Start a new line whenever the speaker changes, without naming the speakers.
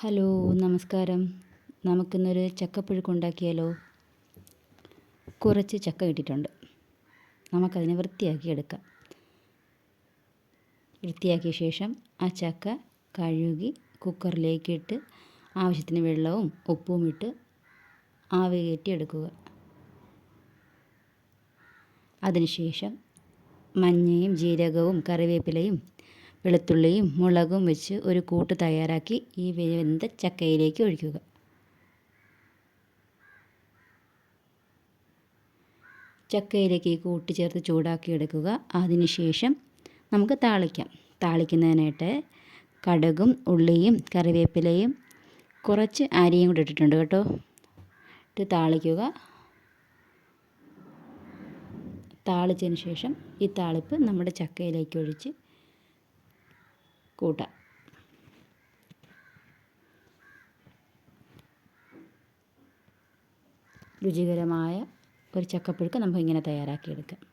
Hello, നമസ്കാരം. നമുക്കിന്നൊരു ചക്കപ്പുഴുക്ക് ഉണ്ടാക്കിയാലോ? കുറച്ച് ചക്ക കിട്ടിയിട്ടുണ്ട്. നമുക്കതിനെ വൃത്തിയാക്കി എടുക്കാം. വൃത്തിയാക്കിയ ശേഷം ആ ചക്ക കഴുകി കുക്കറിലേക്കിട്ട് ആവശ്യത്തിന് വെള്ളവും ഉപ്പും ഇട്ട് ആവി കയറ്റി എടുക്കുക. അതിനുശേഷം മഞ്ഞയും ജീരകവും കറിവേപ്പിലയും വെളുത്തുള്ളിയും മുളകും വെച്ച് ഒരു കൂട്ട് തയ്യാറാക്കി ഈ വെന്ത ചക്കയിലേക്ക് ഒഴിക്കുക. ചക്കയിലേക്ക് ഈ കൂട്ട് ചേർത്ത് ചൂടാക്കി എടുക്കുക. അതിനുശേഷം നമുക്ക് താളിക്കാം. താളിക്കുന്നതിനായിട്ട് കടുകും ഉള്ളിയും കറിവേപ്പിലയും കുറച്ച് അരിയും കൂടി ഇട്ടിട്ടുണ്ട് കേട്ടോ. ഇട്ട് താളിക്കുക. താളിച്ചതിന് ശേഷം ഈ താളിപ്പ് നമ്മുടെ ചക്കയിലേക്ക് ഒഴിച്ച് കൂട്ടാം. രുചികരമായ ഒരു ചക്കപ്പുഴുക്ക് നമുക്ക് ഇങ്ങനെ തയ്യാറാക്കിയെടുക്കാം.